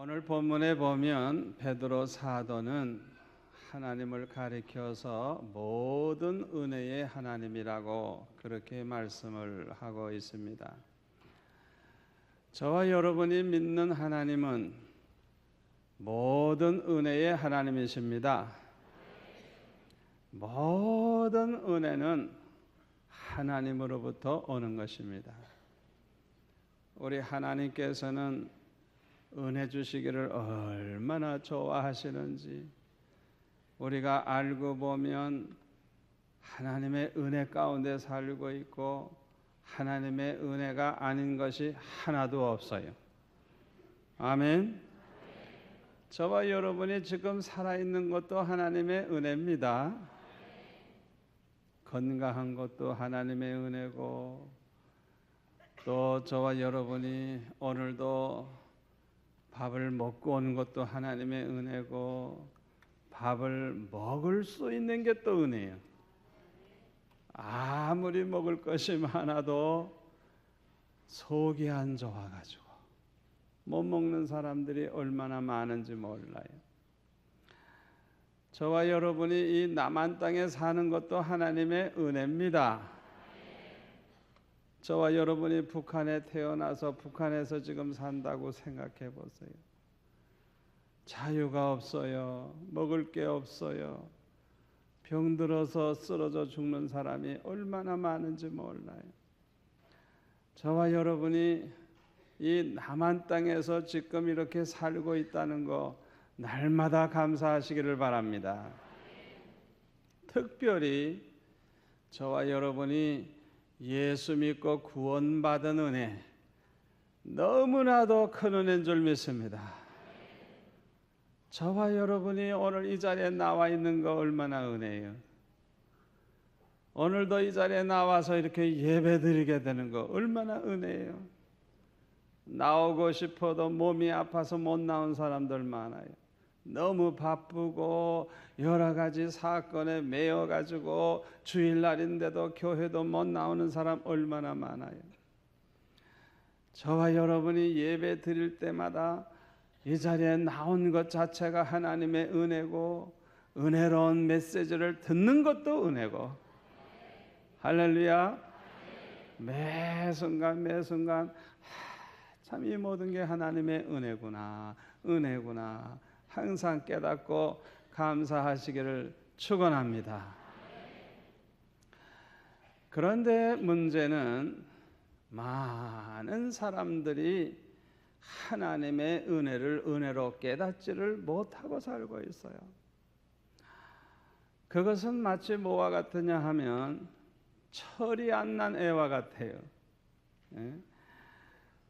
오늘 본문에 보면 베드로 사도는 하나님을 가리켜서 모든 은혜의 하나님이라고 그렇게 말씀을 하고 있습니다. 저와 여러분이 믿는 하나님은 모든 은혜의 하나님이십니다. 모든 은혜는 하나님으로부터 오는 것입니다. 우리 하나님께서는 은혜 주시기를 얼마나 좋아하시는지 우리가 알고 보면 하나님의 은혜 가운데 살고 있고 하나님의 은혜가 아닌 것이 하나도 없어요. 아멘. 저와 여러분이 지금 살아있는 것도 하나님의 은혜입니다. 건강한 것도 하나님의 은혜고, 또 저와 여러분이 오늘도 밥을 먹고 온 것도 하나님의 은혜고, 밥을 먹을 수 있는 게 또 은혜예요. 아무리 먹을 것이 많아도 속이 안 좋아가지고 못 먹는 사람들이 얼마나 많은지 몰라요. 저와 여러분이 이 남한 땅에 사는 것도 하나님의 은혜입니다. 저와 여러분이 북한에 태어나서 북한에서 지금 산다고 생각해 보세요. 자유가 없어요. 먹을 게 없어요. 병들어서 쓰러져 죽는 사람이 얼마나 많은지 몰라요. 저와 여러분이 이 남한 땅에서 지금 이렇게 살고 있다는 거 날마다 감사하시기를 바랍니다. 특별히 저와 여러분이 예수 믿고 구원받은 은혜, 너무나도 큰 은혜인 줄 믿습니다. 저와 여러분이 오늘 이 자리에 나와 있는 거 얼마나 은혜예요. 오늘도 이 자리에 나와서 이렇게 예배 드리게 되는 거 얼마나 은혜예요. 나오고 싶어도 몸이 아파서 못 나온 사람들 많아요. 너무 바쁘고 여러 가지 사건에 매여가지고 주일날인데도 교회도 못 나오는 사람 얼마나 많아요. 저와 여러분이 예배 드릴 때마다 이 자리에 나온 것 자체가 하나님의 은혜고, 은혜로운 메시지를 듣는 것도 은혜고, 할렐루야. 매 순간 참 이 모든 게 하나님의 은혜구나, 은혜구나 항상 깨닫고 감사하시기를 축원합니다. 그런데 문제는 많은 사람들이 하나님의 은혜를 은혜로 깨닫지를 못하고 살고 있어요. 그것은 마치 뭐와 같으냐 하면 철이 안 난 애와 같아요.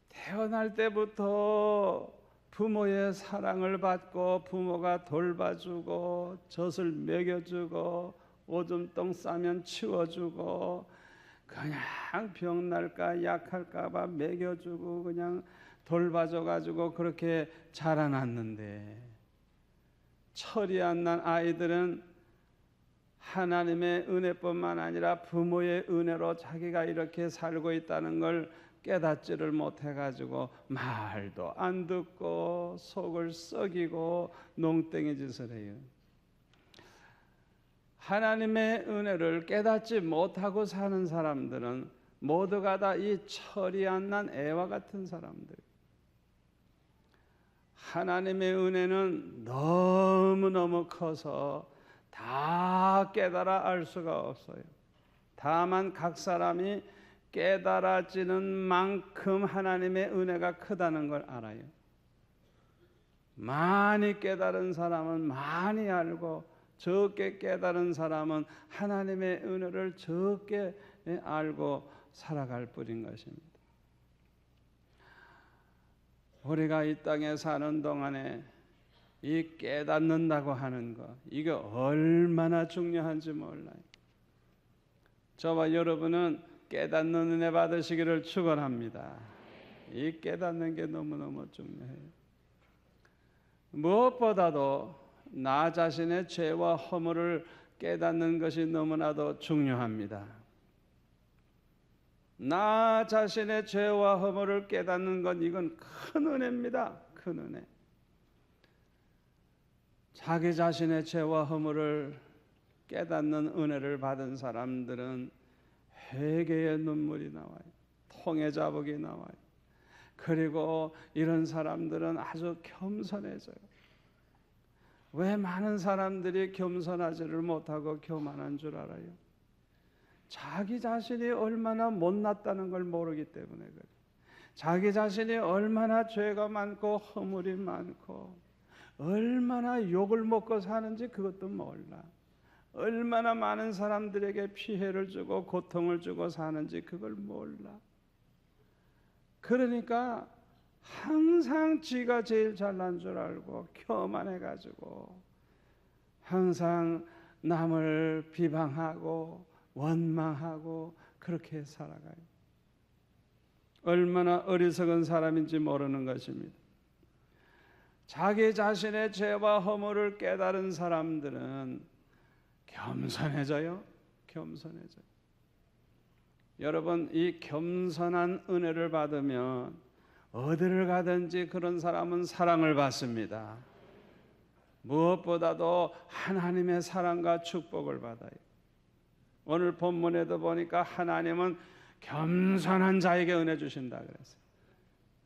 태어날 때부터 부모의 사랑을 받고 부모가 돌봐주고 젖을 먹여주고 오줌 똥 싸면 치워주고 그냥 병날까 약할까 봐 먹여주고 그냥 돌봐줘가지고 그렇게 자라났는데, 철이 안 난 아이들은 하나님의 은혜뿐만 아니라 부모의 은혜로 자기가 이렇게 살고 있다는 걸 깨닫지를 못해가지고 말도 안 듣고 속을 썩이고 농땡이 짓을 해요. 하나님의 은혜를 깨닫지 못하고 사는 사람들은 모두가 다 이 철이 안 난 애와 같은 사람들. 하나님의 은혜는 너무너무 커서 다 깨달아 알 수가 없어요. 다만 각 사람이 깨달아지는 만큼 하나님의 은혜가 크다는 걸 알아요. 많이 깨달은 사람은 많이 알고, 적게 깨달은 사람은 하나님의 은혜를 적게 알고 살아갈 뿐인 것입니다. 우리가 이 땅에 사는 동안에 이 깨닫는다고 하는 것, 이게 얼마나 중요한지 몰라요. 저와 여러분은 깨닫는 은혜 받으시기를 축원합니다. 이 깨닫는 게 너무너무 중요해요. 무엇보다도 나 자신의 죄와 허물을 깨닫는 것이 너무나도 중요합니다. 나 자신의 죄와 허물을 깨닫는 건 이건 큰 은혜입니다. 큰 은혜. 자기 자신의 죄와 허물을 깨닫는 은혜를 받은 사람들은 회개의 눈물이 나와요. 통의 자복이 나와요. 그리고 이런 사람들은 아주 겸손해져요. 왜 많은 사람들이 겸손하지를 못하고 교만한 줄 알아요? 자기 자신이 얼마나 못났다는 걸 모르기 때문에 그래요. 자기 자신이 얼마나 죄가 많고 허물이 많고 얼마나 욕을 먹고 사는지 그것도 몰라. 얼마나 많은 사람들에게 피해를 주고 고통을 주고 사는지 그걸 몰라. 그러니까 항상 지가 제일 잘난 줄 알고 교만해가지고 항상 남을 비방하고 원망하고 그렇게 살아가요. 얼마나 어리석은 사람인지 모르는 것입니다. 자기 자신의 죄와 허물을 깨달은 사람들은 겸손해져요. 겸손해져요. 여러분, 이 겸손한 은혜를 받으면 어디를 가든지 그런 사람은 사랑을 받습니다. 무엇보다도 하나님의 사랑과 축복을 받아요. 오늘 본문에도 보니까 하나님은 겸손한 자에게 은혜 주신다 그랬어요.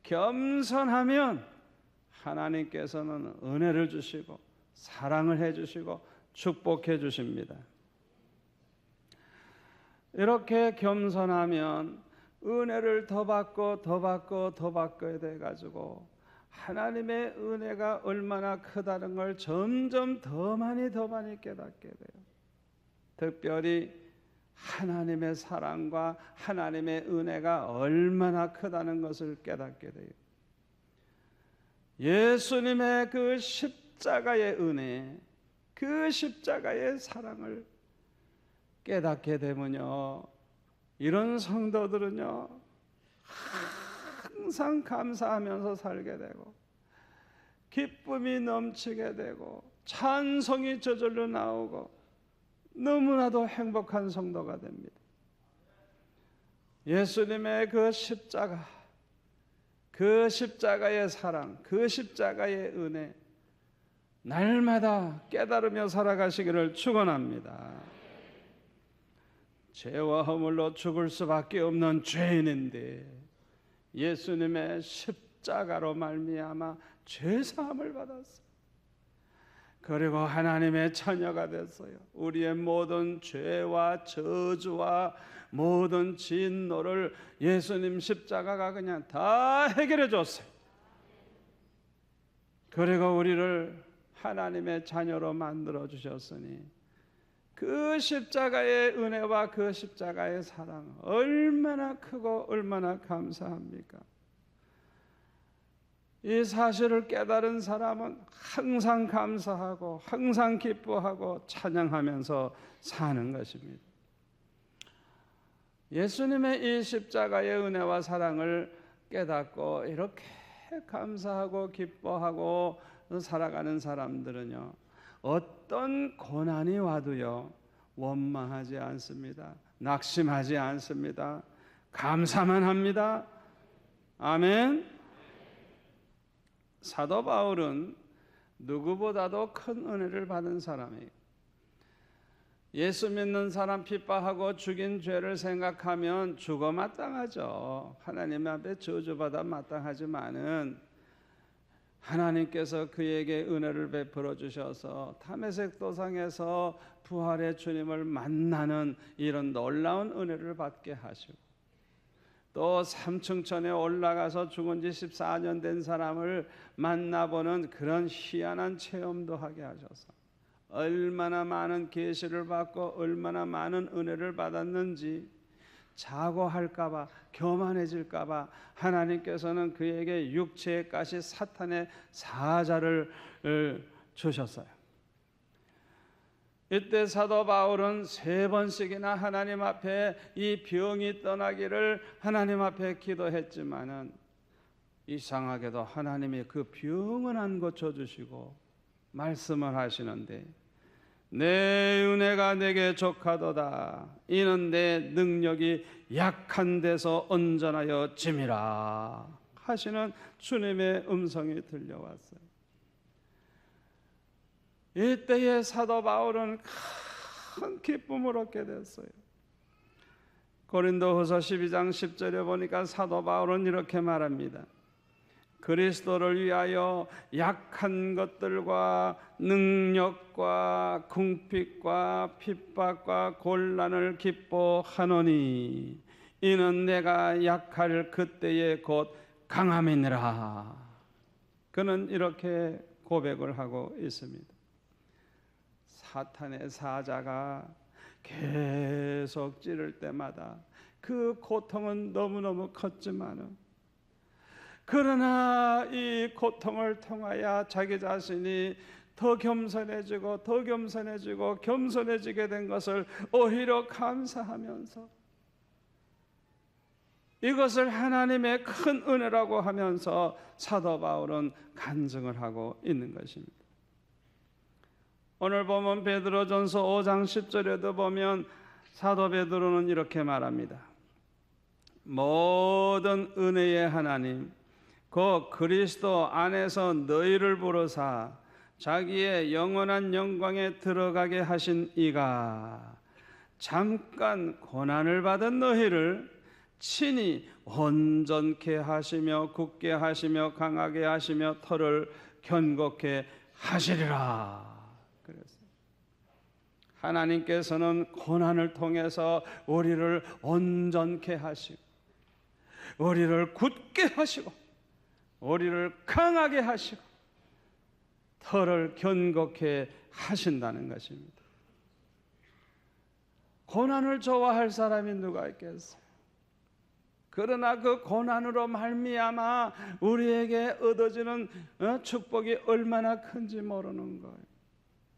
겸손하면 하나님께서는 은혜를 주시고 사랑을 해주시고 축복해 주십니다. 이렇게 겸손하면 은혜를 더 받고 더 받고 더 받게 돼가지고 하나님의 은혜가 얼마나 크다는 걸 점점 더 많이 깨닫게 돼요. 특별히 하나님의 사랑과 하나님의 은혜가 얼마나 크다는 것을 깨닫게 돼요. 예수님의 그 십자가의 은혜, 그 십자가의 사랑을 깨닫게 되면요, 이런 성도들은요 항상 감사하면서 살게 되고 기쁨이 넘치게 되고 찬송이 저절로 나오고 너무나도 행복한 성도가 됩니다. 예수님의 그 십자가, 그 십자가의 사랑, 그 십자가의 은혜 날마다 깨달으며 살아가시기를 축원합니다. 죄와 허물로 죽을 수밖에 없는 죄인인데 예수님의 십자가로 말미암아 죄사함을 받았어요. 그리고 하나님의 자녀가 됐어요. 우리의 모든 죄와 저주와 모든 진노를 예수님 십자가가 그냥 다 해결해 줬어요. 그리고 우리를 하나님의 자녀로 만들어 주셨으니 그 십자가의 은혜와 그 십자가의 사랑 얼마나 크고 얼마나 감사합니까? 이 사실을 깨달은 사람은 항상 감사하고 항상 기뻐하고 찬양하면서 사는 것입니다. 예수님의 이 십자가의 은혜와 사랑을 깨닫고 이렇게 감사하고 기뻐하고 살아가는 사람들은요, 어떤 고난이 와도요 원망하지 않습니다. 낙심하지 않습니다. 감사만 합니다. 아멘. 사도 바울은 누구보다도 큰 은혜를 받은 사람이에요. 예수 믿는 사람 핍박하고 죽인 죄를 생각하면 죽어 마땅하죠. 하나님 앞에 저주받아 마땅하지만은 하나님께서 그에게 은혜를 베풀어 주셔서 다메섹 도상에서 부활의 주님을 만나는 이런 놀라운 은혜를 받게 하시고, 또 삼층천에 올라가서 죽은 지 14년 된 사람을 만나보는 그런 희한한 체험도 하게 하셔서 얼마나 많은 계시를 받고 얼마나 많은 은혜를 받았는지, 자고할까봐 교만해질까봐 하나님께서는 그에게 육체의 가시 사탄의 사자를 주셨어요. 이때 사도 바울은 3번씩이나 하나님 앞에 이 병이 떠나기를 하나님 앞에 기도했지만은 이상하게도 하나님이 그 병은 안 고쳐주시고 말씀을 하시는데, 내 은혜가 내게 족하도다. 이는 내 능력이 약한 데서 온전하여 짐이라 하시는 주님의 음성이 들려왔어요. 3번씩이나 하나님 앞에 기도했지만은 이상하게도 하나님이 그 병은 안 고쳐주시고 말씀을 하시는데, 내 은혜가 내게 족하도다. 이는 내 능력이 약한 데서 온전하여 짐이라 하시는 주님의 음성이 들려왔어요. 3번씩이나 하나님 앞에 기도했지만은 이상하게도 하나님이 그 병은 안 고쳐주시고 말씀을 하시는데, 내 은혜가 내게 족하도다. 이는 내 능력이 약한 데서 온전하여 짐이라 하시는 주님의 음성이 들려왔어요. 이때에 사도 바울은 큰 기쁨을 얻게 됐어요. 고린도후서 12장 10절에 보니까 사도 바울은 이렇게 말합니다. 그리스도를 위하여 약한 것들과 능력과 궁핍과 핍박과 곤란을 기뻐하노니 이는 내가 약할 그때에 곧 강함이니라. 그는 이렇게 고백을 하고 있습니다. 사탄의 사자가 계속 찌를 때마다 그 고통은 너무너무 컸지만은, 그러나 이 고통을 통하여 자기 자신이 더 겸손해지고 더 겸손해지고 겸손해지게 된 것을 오히려 감사하면서 이것을 하나님의 큰 은혜라고 하면서 사도 바울은 간증을 하고 있는 것입니다. 오늘 보면 베드로전서 5장 10절에도 보면 사도 베드로는 이렇게 말합니다. 모든 은혜의 하나님 그 그리스도 안에서 너희를 부르사 자기의 영원한 영광에 들어가게 하신 이가 잠깐 고난을 받은 너희를 친히 온전케 하시며 굳게 하시며 강하게 하시며 터를 견고케 하시리라. 그랬어요. 하나님께서는 고난을 통해서 우리를 온전케 하시고 우리를 굳게 하시고 우리를 강하게 하시고 터를 견고케 하신다는 것입니다. 고난을 좋아할 사람이 누가 있겠어요? 그러나 그 고난으로 말미암아 우리에게 얻어지는 축복이 얼마나 큰지 모르는 거예요.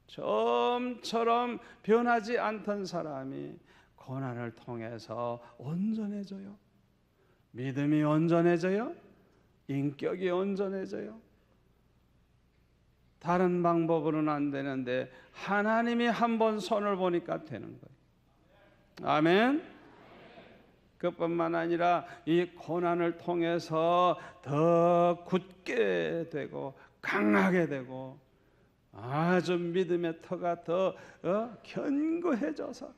점처럼 변하지 않던 사람이 고난을 통해서 온전해져요. 믿음이 온전해져요. 인격이 온전해져요. 다른 방법으로는 안 되는데 하나님이 한번 손을 보니까 되는 거예요. 아멘. 그뿐만 아니라 이 고난을 통해서 더 굳게 되고 강하게 되고 아주 믿음의 터가 더 견고해져서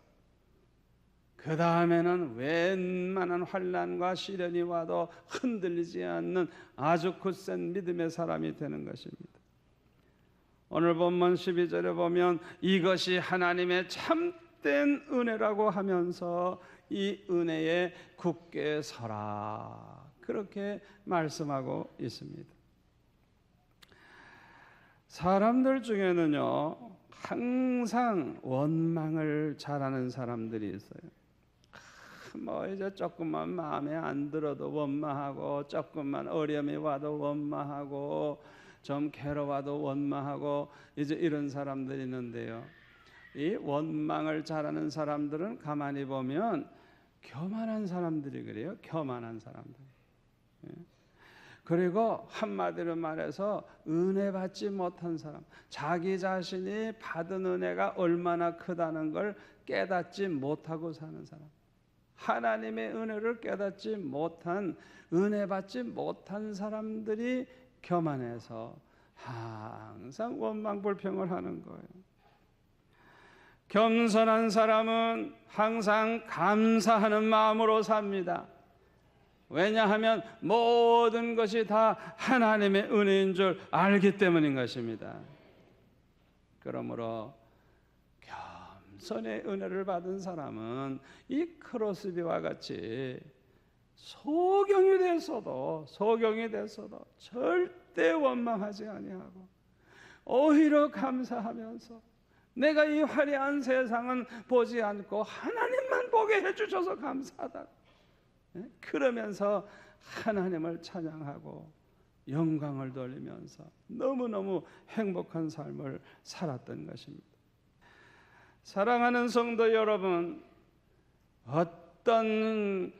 그 다음에는 웬만한 환난과 시련이 와도 흔들리지 않는 아주 굳센 믿음의 사람이 되는 것입니다. 오늘 본문 12절에 보면 이것이 하나님의 참된 은혜라고 하면서 이 은혜에 굳게 서라, 그렇게 말씀하고 있습니다. 사람들 중에는요 항상 원망을 잘하는 사람들이 있어요. 이제 조금만 마음에 안 들어도 원망하고, 조금만 어려움이 와도 원망하고, 좀 괴로워도 원망하고, 이제 이런 사람들이 있는데요, 이 원망을 잘하는 사람들은 가만히 보면 교만한 사람들이 그래요. 교만한 사람들. 그리고 한마디로 말해서 은혜 받지 못한 사람, 자기 자신이 받은 은혜가 얼마나 크다는 걸 깨닫지 못하고 사는 사람, 하나님의 은혜를 깨닫지 못한, 은혜 받지 못한 사람들이 교만해서 항상 원망 불평을 하는 거예요. 겸손한 사람은 항상 감사하는 마음으로 삽니다. 왜냐하면 모든 것이 다 하나님의 은혜인 줄 알기 때문인 것입니다. 그러므로 겸손의 은혜를 받은 사람은 이 크로스비와 같이 소경이 됐어도 절대 원망하지 아니하고 오히려 감사하면서 내가 이 화려한 세상은 보지 않고 하나님만 보게 해주셔서 감사하다, 그러면서 하나님을 찬양하고 영광을 돌리면서 너무너무 행복한 삶을 살았던 것입니다. 사랑하는 성도 여러분, 어떤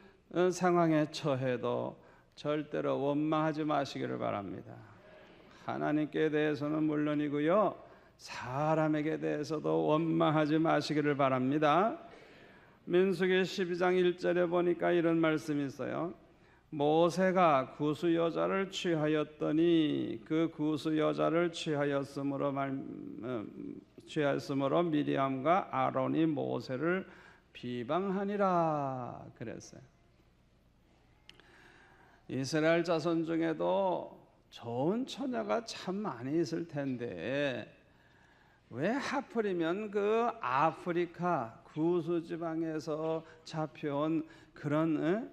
상황에 처해도 절대로 원망하지 마시기를 바랍니다. 하나님께 대해서는 물론이고요, 사람에게 대해서도 원망하지 마시기를 바랍니다. 민수기 12장 1절에 보니까 이런 말씀이 있어요. 모세가 구수 여자를 취하였더니 그 구수 여자를 취하였으므로 미리암과 아론이 모세를 비방하니라 그랬어요. 이스라엘 자손 중에도 좋은 처녀가 참 많이 있을 텐데 왜 하필이면 그 아프리카 구수 지방에서 잡혀온 그런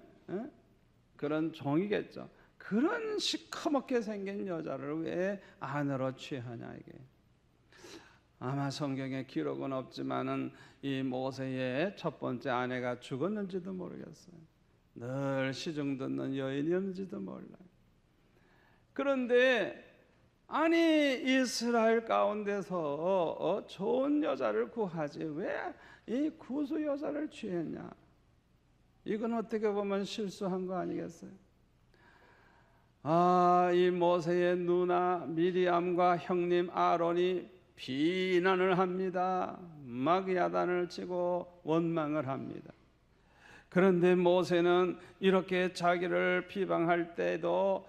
종이겠죠. 그런 시커멓게 생긴 여자를 왜 아내로 취하냐 이게. 아마 성경에 기록은 없지만은 이 모세의 첫 번째 아내가 죽었는지도 모르겠어요. 늘 시중 듣는 여인이었는지도 몰라요. 그런데 아니 이스라엘 가운데서 좋은 여자를 구하지 왜 이 구수 여자를 취했냐? 이건 어떻게 보면 실수한 거 아니겠어요? 이 모세의 누나 미리암과 형님 아론이 비난을 합니다. 막 야단을 치고 원망을 합니다. 그런데 모세는 이렇게 자기를 비방할 때도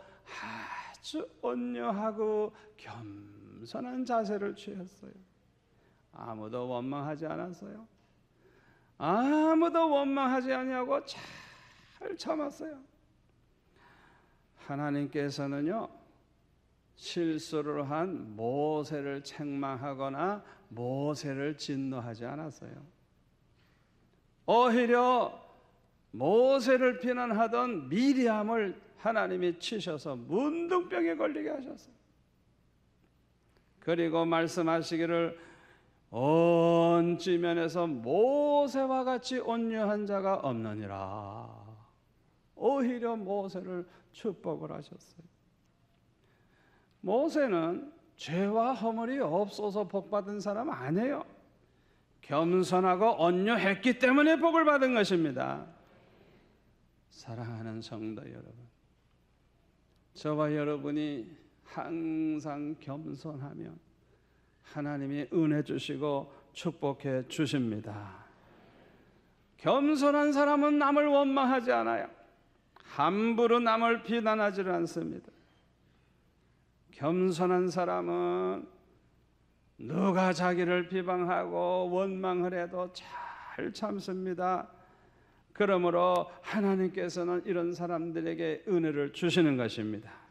아주 온유하고 겸손한 자세를 취했어요. 아무도 원망하지 않았어요. 아무도 원망하지 아니하고 잘 참았어요. 하나님께서는요, 실수를 한 모세를 책망하거나 모세를 진노하지 않았어요. 오히려 모세를 비난하던 미리암을 하나님이 치셔서 문둥병에 걸리게 하셨어요. 그리고 말씀하시기를 온 지면에서 모세와 같이 온유한 자가 없느니라. 오히려 모세를 축복을 하셨어요. 모세는 죄와 허물이 없어서 복받은 사람 아니에요. 겸손하고 온유했기 때문에 복을 받은 것입니다. 사랑하는 성도 여러분, 저와 여러분이 항상 겸손하면 하나님이 은혜 주시고 축복해 주십니다. 겸손한 사람은 남을 원망하지 않아요. 함부로 남을 비난하지 않습니다. 겸손한 사람은 누가 자기를 비방하고 원망을 해도 잘 참습니다. 그러므로 하나님께서는 이런 사람들에게 은혜를 주시는 것입니다.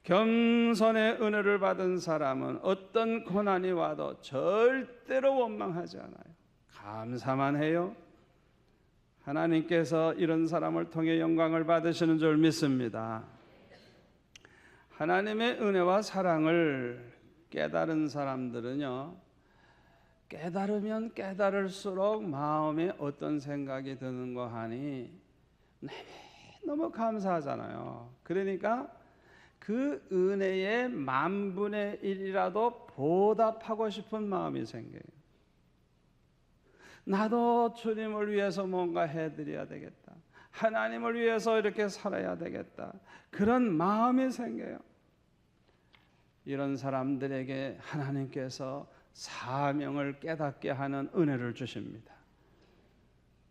겸손의 은혜를 받은 사람은 어떤 고난이 와도 절대로 원망하지 않아요. 감사만 해요. 하나님께서 이런 사람을 통해 영광을 받으시는 줄 믿습니다. 하나님의 은혜와 사랑을 깨달은 사람들은요, 깨달으면 깨달을수록 마음에 어떤 생각이 드는 거 하니 너무 감사하잖아요. 그러니까 그 은혜의 10,000분의 1이라도 보답하고 싶은 마음이 생겨요. 나도 주님을 위해서 뭔가 해드려야 되겠다. 하나님을 위해서 이렇게 살아야 되겠다. 그런 마음이 생겨요. 이런 사람들에게 하나님께서 사명을 깨닫게 하는 은혜를 주십니다.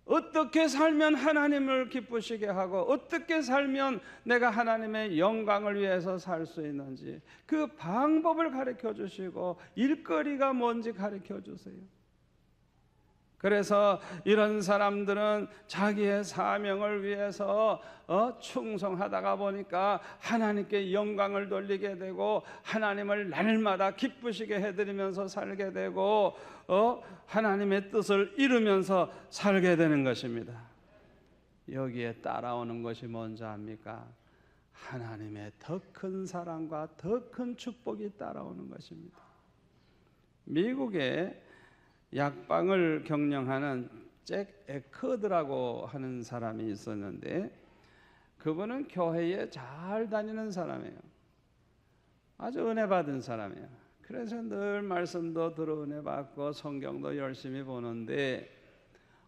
어떻게 살면 하나님을 기쁘시게 하고 어떻게 살면 내가 하나님의 영광을 위해서 살 수 있는지 그 방법을 가르쳐 주시고 일거리가 뭔지 가르쳐 주세요. 그래서 이런 사람들은 자기의 사명을 위해서 충성하다가 보니까 하나님께 영광을 돌리게 되고 하나님을 날마다 기쁘시게 해드리면서 살게 되고 하나님의 뜻을 이루면서 살게 되는 것입니다. 여기에 따라오는 것이 뭔지 압니까? 하나님의 더 큰 사랑과 더 큰 축복이 따라오는 것입니다. 미국에 약방을 경영하는 잭 에커드라고 하는 사람이 있었는데 그분은 교회에 잘 다니는 사람이에요. 아주 은혜 받은 사람이에요. 그래서 늘 말씀도 들어 은혜 받고 성경도 열심히 보는데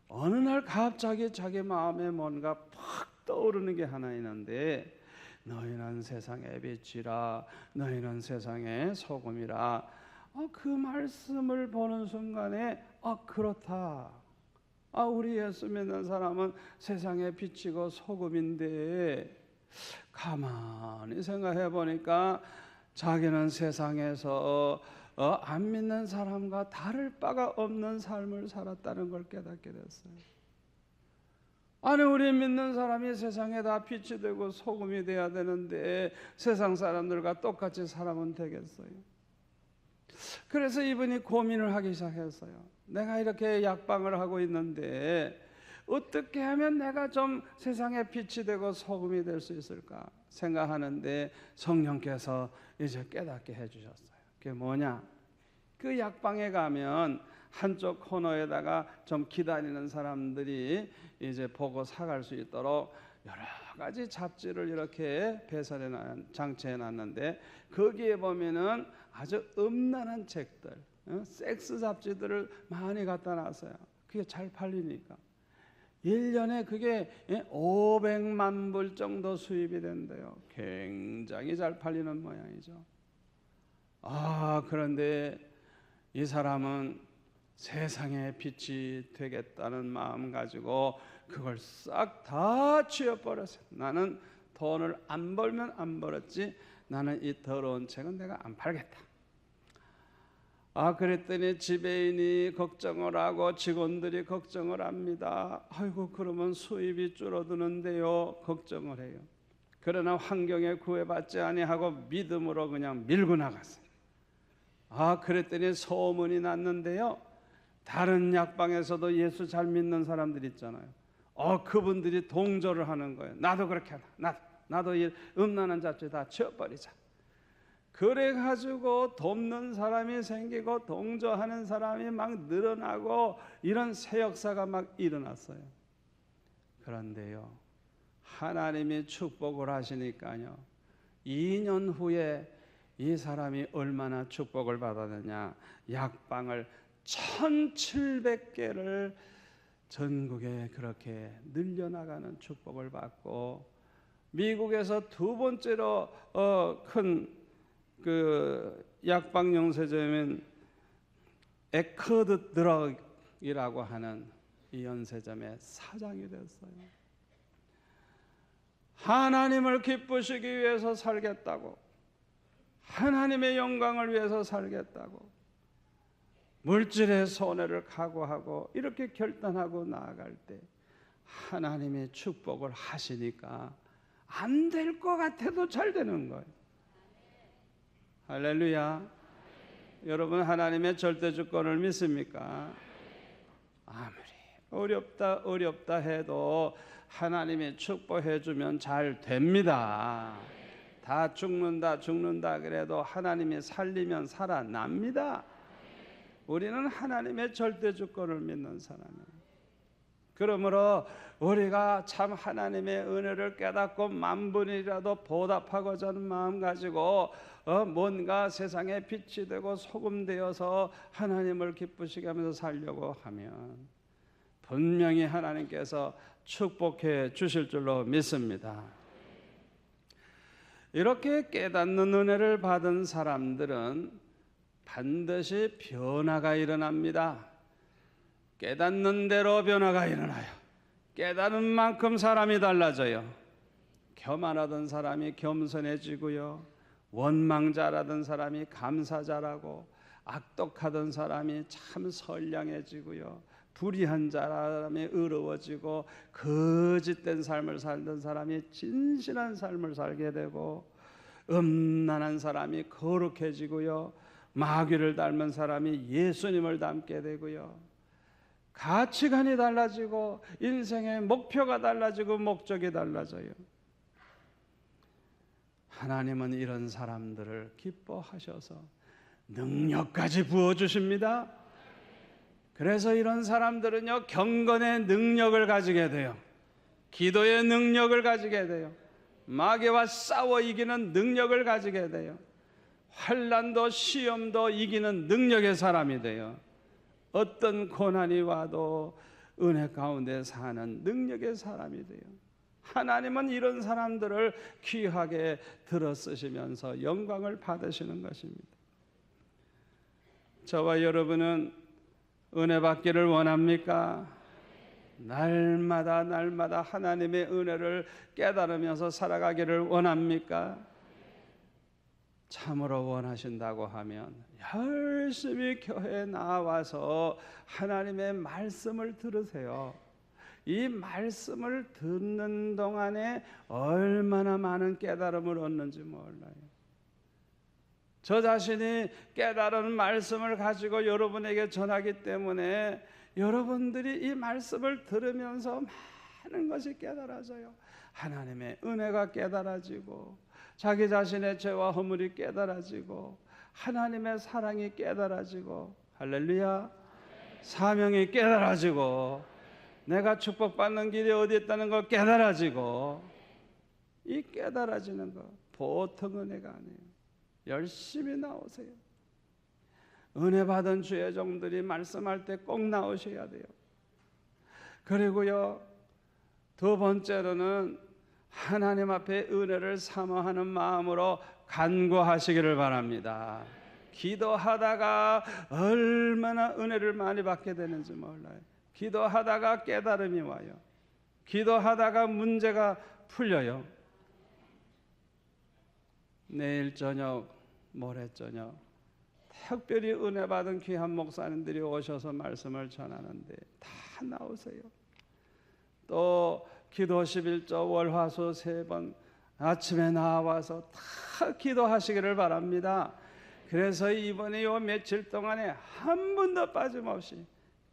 어느 날 갑자기 자기 마음에 뭔가 팍 떠오르는 게 하나 있는데 너희는 세상의 빛이라 너희는 세상의 소금이라 그 말씀을 보는 순간에 그렇다. 우리 예수 믿는 사람은 세상의 빛이고 소금인데, 가만히 생각해 보니까 자기는 세상에서 안 믿는 사람과 다를 바가 없는 삶을 살았다는 걸 깨닫게 됐어요. 아니, 우리 믿는 사람이 세상에 다 빛이 되고 소금이 돼야 되는데 세상 사람들과 똑같이 살아면 되겠어요? 그래서 이분이 고민을 하기 시작했어요. 내가 이렇게 약방을 하고 있는데 어떻게 하면 내가 좀 세상에 빛이 되고 소금이 될 수 있을까 생각하는데, 성령께서 이제 깨닫게 해주셨어요. 그게 뭐냐? 그 약방에 가면 한쪽 코너에다가 좀 기다리는 사람들이 이제 보고 사갈 수 있도록 여러 가지 잡지를 이렇게 장치해 놨는데, 거기에 보면은 아주 음란한 책들, 섹스 잡지들을 많이 갖다 놨어요. 그게 잘 팔리니까 1년에 그게 500만 불 정도 수입이 된대요. 굉장히 잘 팔리는 모양이죠. 그런데 이 사람은 세상의 빛이 되겠다는 마음 가지고 그걸 싹 다 치워버렸어요. 나는 돈을 안 벌면 안 벌었지, 나는 이 더러운 책은 내가 안 팔겠다. 그랬더니 지배인이 걱정을 하고 직원들이 걱정을 합니다. 아이고, 그러면 수입이 줄어드는데요. 걱정을 해요. 그러나 환경에 구애받지 아니하고 믿음으로 그냥 밀고 나갔어요. 그랬더니 소문이 났는데요. 다른 약방에서도 예수 잘 믿는 사람들 있잖아요. 그분들이 동조를 하는 거예요. 나도 그렇게 하자. 나도 이 음란한 잡지 다 치워버리자. 그래가지고 돕는 사람이 생기고 동조하는 사람이 막 늘어나고 이런 새 역사가 막 일어났어요. 그런데요, 하나님이 축복을 하시니까요, 2년 후에 이 사람이 얼마나 축복을 받았느냐. 약방을 1700개를 전국에 그렇게 늘려나가는 축복을 받고, 미국에서 두 번째로 큰 그 약방 연세점인 에커드 드럭이라고 하는 이 연세점의 사장이 됐어요. 하나님을 기쁘시기 위해서 살겠다고, 하나님의 영광을 위해서 살겠다고, 물질의 손해를 각오하고 이렇게 결단하고 나아갈 때 하나님의 축복을 하시니까 안 될 것 같아도 잘 되는 거예요. 할렐루야. 여러분, 하나님의 절대 주권을 믿습니까? 아무리 어렵다 해도 하나님이 축복해 주면 잘 됩니다. 다 죽는다 그래도 하나님이 살리면 살아납니다. 우리는 하나님의 절대 주권을 믿는 사람이에요. 그러므로 우리가 참 하나님의 은혜를 깨닫고 만분이라도 보답하고자 하는 마음 가지고 뭔가 세상에 빛이 되고 소금 되어서 하나님을 기쁘시게 하면서 살려고 하면 분명히 하나님께서 축복해 주실 줄로 믿습니다. 이렇게 깨닫는 은혜를 받은 사람들은 반드시 변화가 일어납니다. 깨닫는 대로 변화가 일어나요. 깨닫는 만큼 사람이 달라져요. 교만하던 사람이 겸손해지고요, 원망자라던 사람이 감사자라고, 악독하던 사람이 참 선량해지고요, 불의한 사람이 의로워지고, 거짓된 삶을 살던 사람이 진실한 삶을 살게 되고, 음란한 사람이 거룩해지고요, 마귀를 닮은 사람이 예수님을 닮게 되고요, 가치관이 달라지고 인생의 목표가 달라지고 목적이 달라져요. 하나님은 이런 사람들을 기뻐하셔서 능력까지 부어주십니다. 그래서 이런 사람들은요, 경건의 능력을 가지게 돼요. 기도의 능력을 가지게 돼요. 마귀와 싸워 이기는 능력을 가지게 돼요. 환난도 시험도 이기는 능력의 사람이 돼요. 어떤 고난이 와도 은혜 가운데 사는 능력의 사람이 돼요. 하나님은 이런 사람들을 귀하게 들어 쓰시면서 영광을 받으시는 것입니다. 저와 여러분은 은혜 받기를 원합니까? 날마다 날마다 하나님의 은혜를 깨달으면서 살아가기를 원합니까? 참으로 원하신다고 하면 열심히 교회에 나와서 하나님의 말씀을 들으세요. 이 말씀을 듣는 동안에 얼마나 많은 깨달음을 얻는지 몰라요. 저 자신이 깨달은 말씀을 가지고 여러분에게 전하기 때문에 여러분들이 이 말씀을 들으면서 많은 것이 깨달아져요. 하나님의 은혜가 깨달아지고 자기 자신의 죄와 허물이 깨달아지고 하나님의 사랑이 깨달아지고 할렐루야, 사명이 깨달아지고 내가 축복받는 길이 어디 있다는 걸 깨달아지고, 이 깨달아지는 거 보통 은혜가 아니에요. 열심히 나오세요. 은혜 받은 주의 종들이 말씀할 때 꼭 나오셔야 돼요. 그리고요, 두 번째로는 하나님 앞에 은혜를 사모하는 마음으로 간구하시기를 바랍니다. 기도하다가 얼마나 은혜를 많이 받게 되는지 몰라요. 기도하다가 깨달음이 와요. 기도하다가 문제가 풀려요. 내일 저녁, 모레 저녁 특별히 은혜 받은 귀한 목사님들이 오셔서 말씀을 전하는데 다 나오세요. 또 기도 11조 월화수 3번 아침에 나와서 다 기도하시기를 바랍니다. 그래서 이번에 요 며칠 동안에 한 번도 빠짐없이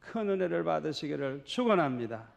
큰 은혜를 받으시기를 축원합니다.